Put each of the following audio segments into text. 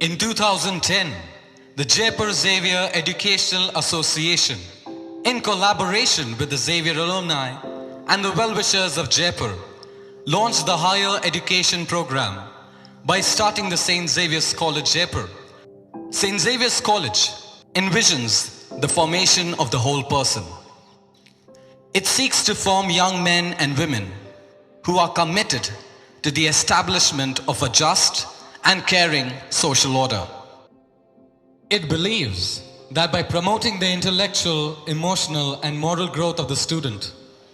In 2010, the Jaipur Xavier Educational Association, in collaboration with the Xavier alumni and the well-wishers of Jaipur, launched the higher education program by starting the St. Xavier's College, Jaipur. St. Xavier's College envisions the formation of the whole person. It seeks to form young men and women who are committed to the establishment of a just and caring social order. It believes that by promoting the intellectual, emotional, and moral growth of the student,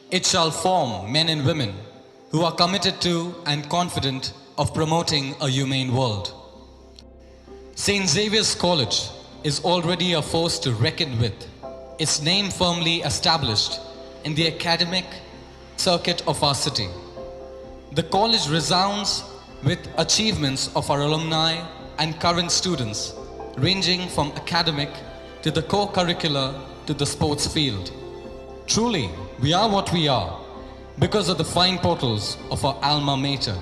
it shall form men and women who are committed to and confident of promoting a humane world. St. Xavier's College is already a force to reckon with, its name firmly established in the academic circuit of our city. The college resounds with achievements of our alumni and current students, ranging from academic to the co-curricular to the sports field. Truly, we are what we are because of the fine portals of our alma mater.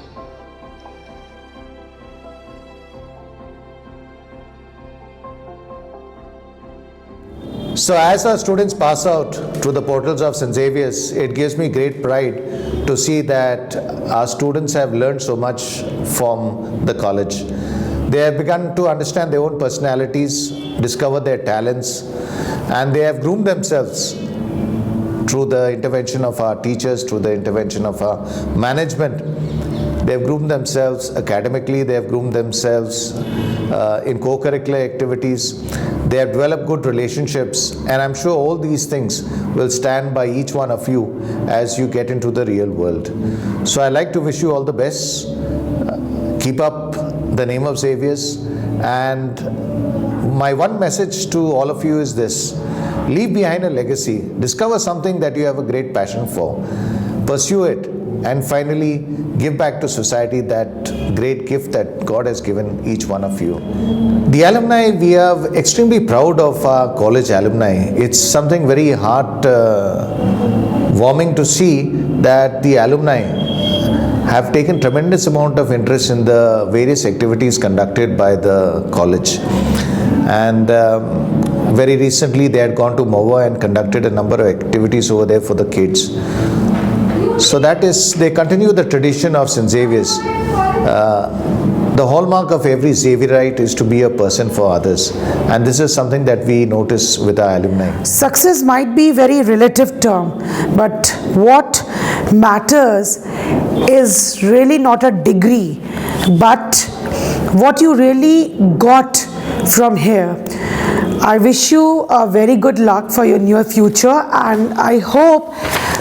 So as our students pass out through the portals of St. Xavier's, it gives me great pride to see that our students have learned so much from the college. They have begun to understand their own personalities, discover their talents, and they have groomed themselves through the intervention of our teachers, through the intervention of our management. They have groomed themselves academically, they have groomed themselves in co-curricular activities. They have developed good relationships, and I'm sure all these things will stand by each one of you as you get into the real world. So I'd like to wish you all the best. Keep up the name of Xavier's, and my one message to all of you is this: leave behind a legacy, discover something that you have a great passion for, pursue it, and finally give back to society that great gift that God has given each one of you. The alumni, we are extremely proud of our college alumni. It's something very heart warming to see that the alumni have taken tremendous amount of interest in the various activities conducted by the college. And very recently they had gone to Moa and conducted a number of activities over there for the kids. So that is, they continue the tradition of St. Xavier's. The hallmark of every Xavierite is to be a person for others, and this is something that we notice with our alumni. Success might be a very relative term, but what matters is really not a degree, but what you really got from here. I wish you a very good luck for your near future, and I hope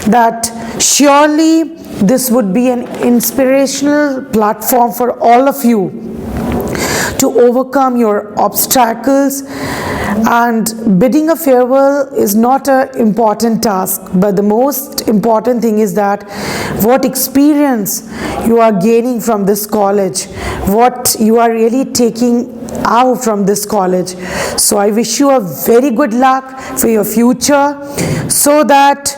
that surely this would be an inspirational platform for all of you to overcome your obstacles. And bidding a farewell is not an important task, but the most important thing is that what experience you are gaining from this college, what you are really taking out from this college. So I wish you a very good luck for your future, so that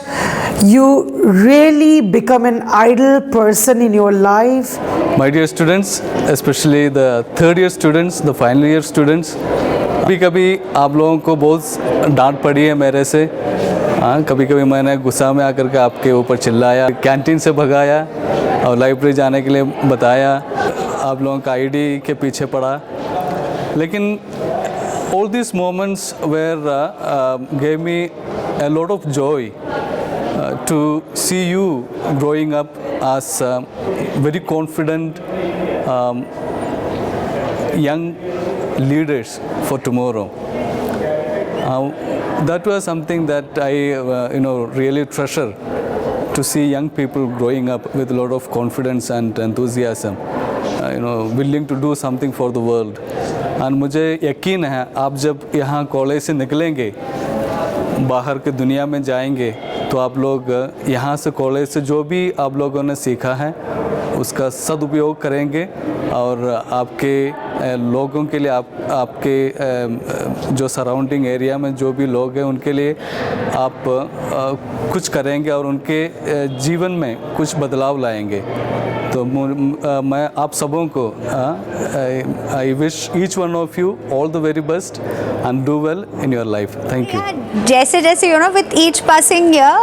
you really become an ideal person in your life. My dear students, especially the third year students, the final year students, कभी कभी आप लोगों को बहुत डांट पड़ी है मेरे से। हाँ, कभी कभी मैंने गुस्सा में आकर के आपके ऊपर चिल्लाया, कैंटीन से भगाया और लाइब्रेरी जाने के लिए बताया, आप लोगों का आईडी के पीछे पड़ा। लेकिन all these moments were gave me a lot of joy to see you growing up as very confident young leaders for tomorrow. That was something that I really treasure, to see young people growing up with a lot of confidence and enthusiasm, willing to do something for the world. And मुझे यकीन है आप जब यहाँ college से निकलेंगे, बाहर के दुनिया में जाएंगे, तो आप लोग यहाँ से कॉलेज से जो भी आप लोगों ने सीखा है उसका सदुपयोग करेंगे, और आपके लोगों के लिए आपके जो सराउंडिंग एरिया में जो भी लोग हैं उनके लिए आप कुछ करेंगे और उनके जीवन में कुछ बदलाव लाएंगे। तो मैं आप सबों को I wish each one of you all the very best and do well in your life. Thank you. जैसे जैसे with each passing year,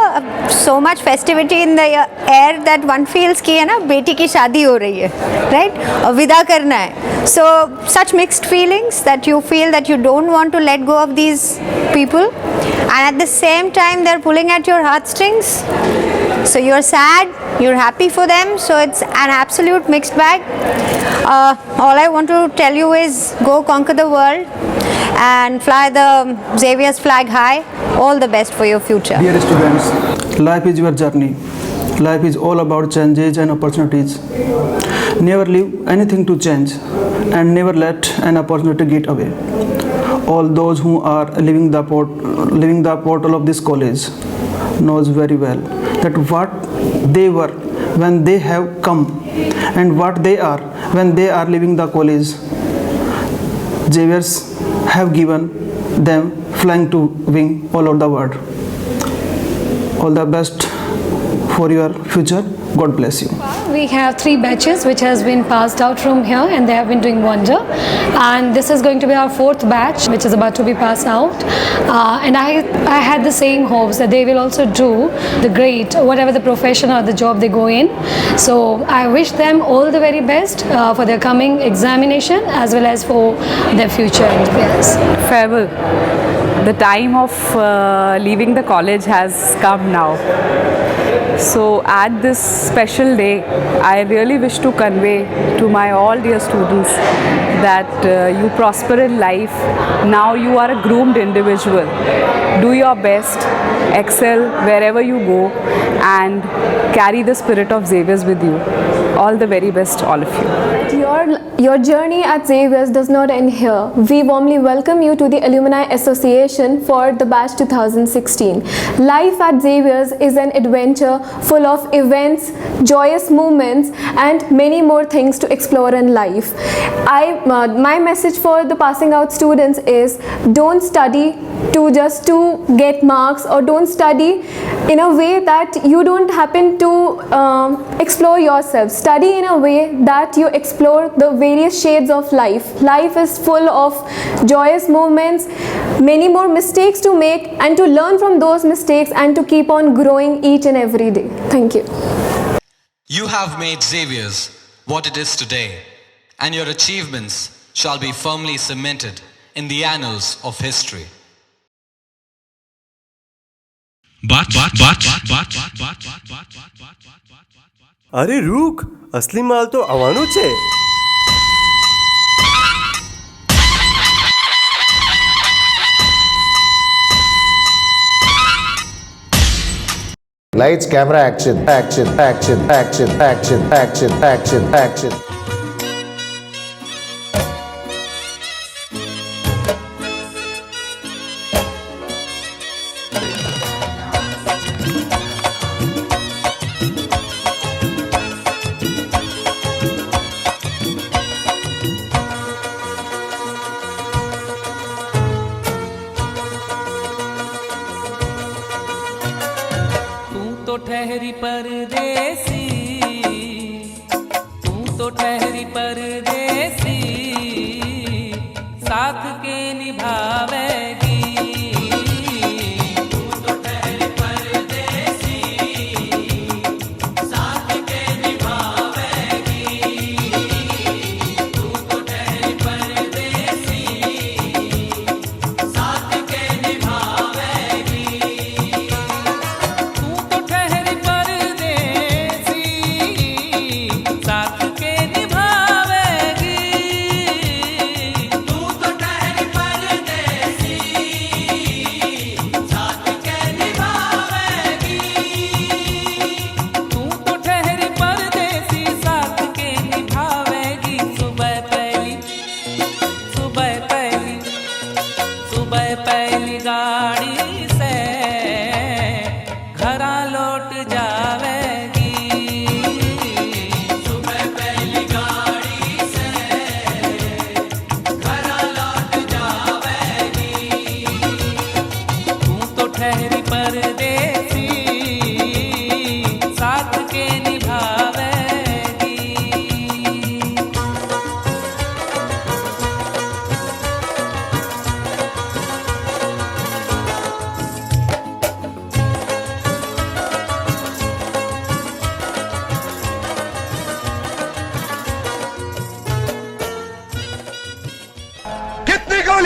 so much festivity in the air that one feels कि है ना बेटी की शादी हो रही है, right? और विदा करना है. So such mixed feelings that you feel that you don't want to let go of these people, and at the same time they're pulling at your heartstrings. So you're sad, you're happy for them. So it's an absolute mixed bag. All I want to tell you is go conquer the world and fly the Xavier's flag high. All the best for your future. Dear students, life is your journey. Life is all about changes and opportunities. Never leave anything to change and never let an opportunity get away. All those who are leaving the portal of this college knows very well that what they were when they have come and what they are when they are leaving the college. Xavier's have given them flying to wing all over the world. All the best for your future. God bless you. We have 3 batches which has been passed out from here, and they have been doing wonder, and this is going to be our 4th batch which is about to be passed out, and I had the same hopes that they will also do the great whatever the profession or the job they go in. So I wish them all the very best for their coming examination as well as for their future endeavors. Farewell. The time of leaving the college has come now. So at this special day, I really wish to convey to my all dear students that you prosper in life. Now you are a groomed individual. Do your best, excel wherever you go, and carry the spirit of Xavier's with you. All the very best, all of you. Your journey at Xavier's does not end here. We warmly welcome you to the Alumni Association for the batch 2016. Life at Xavier's is an adventure full of events, joyous moments, and many more things to explore in life. My message for the passing out students is don't study to get marks, or don't study in a way that you don't happen to explore yourself. Study in a way that you explore the various shades of life. Life is full of joyous moments, many more mistakes to make, and to learn from those mistakes and to keep on growing each and every day. Thank you. You have made Xavier's what it is today, and your achievements shall be firmly cemented in the annals of history. અરે રૂક, અસલી માલ તો આવવાનો છે. Lights, camera, action, action, action, action, action, action, action, action. ठहरी परदेसी, तू तो ठहरी परदेसी, साथ के निभावेगी. तू तो ठहरी परदेसी, साथ के निभावेगी. तू तो ठहरी परदेसी, साथ के निभावेगी. साथ के निभावेगी.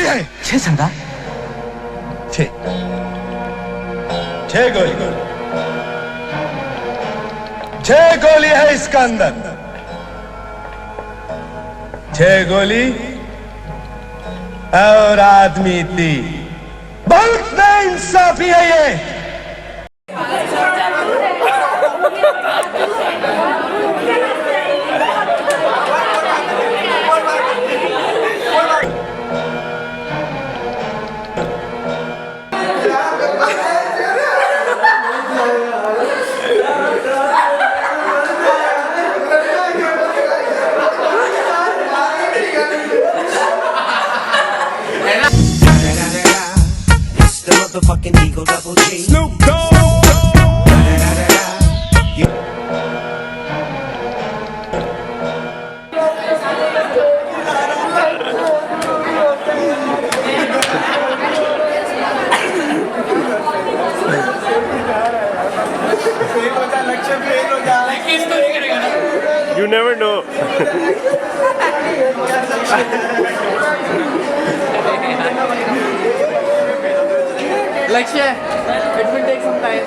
है? 6 सरदार। 6 गोली। 6 गोली है इसका अंदर। 6 गोली और आदमी 3। बहुत नाइंसाफी है ये। Fucking Eagle Double G. Snoop Dogg. You never know. Lakshya, it will take some time.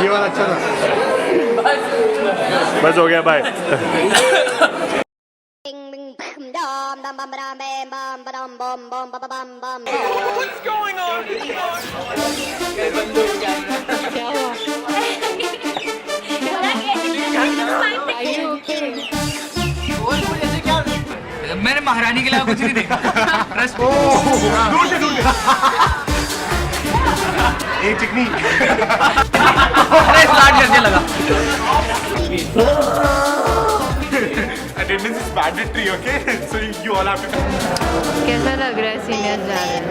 ये वाला अच्छा था। बस हो गया, बाय। What's going on? मैंने महारानी के अलावा कुछ नहीं देखा। एक टेक्निक। स्टार्ट करने लगा। Attendance is mandatory, okay? So you all have to. कैसा लग रहा है सीनियर जा रहे हैं?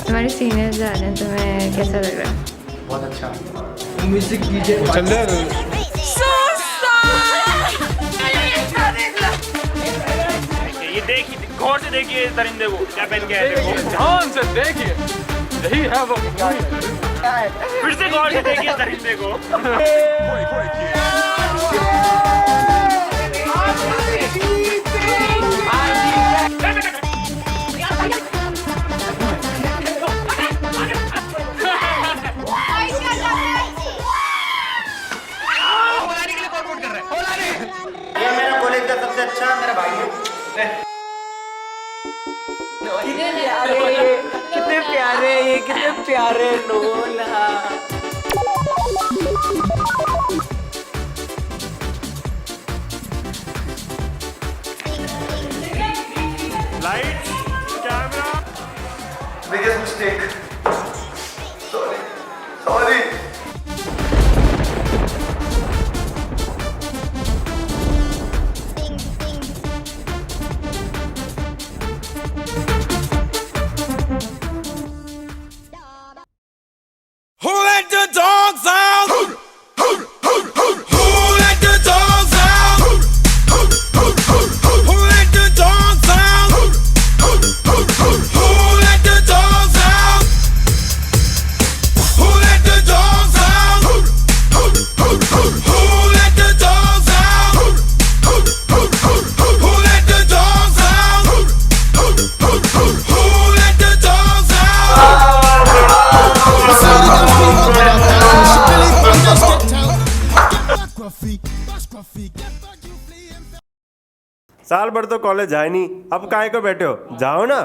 तुम्हारे सीनियर जा रहे हैं, तुम्हें कैसा लग रहा है? बहुत अच्छा। म्यूजिक डीजे चल रहा है। ये देखिए, गौर से देखिए इस दरिंदे को क्या पहन के आए थे वो। ध्यान से देखिए, यही है वो। फिर से गौर से देखिए इस दरिंदे को। ये मेरा कॉलेज का सबसे अच्छा मेरा भाई है। कितने प्यारे ये, कितने प्यारे लोला। Lights, camera. Biggest mistake. Sorry. Who let the dogs out? Who let the dogs out? Who let the dogs out? Who let the dogs out? Who let the dogs out? Who let the dogs out? Who let the dogs out? Who let the dogs साल भर तो college जाए नहीं, अब काहे को बैठे हो? जाओ ना।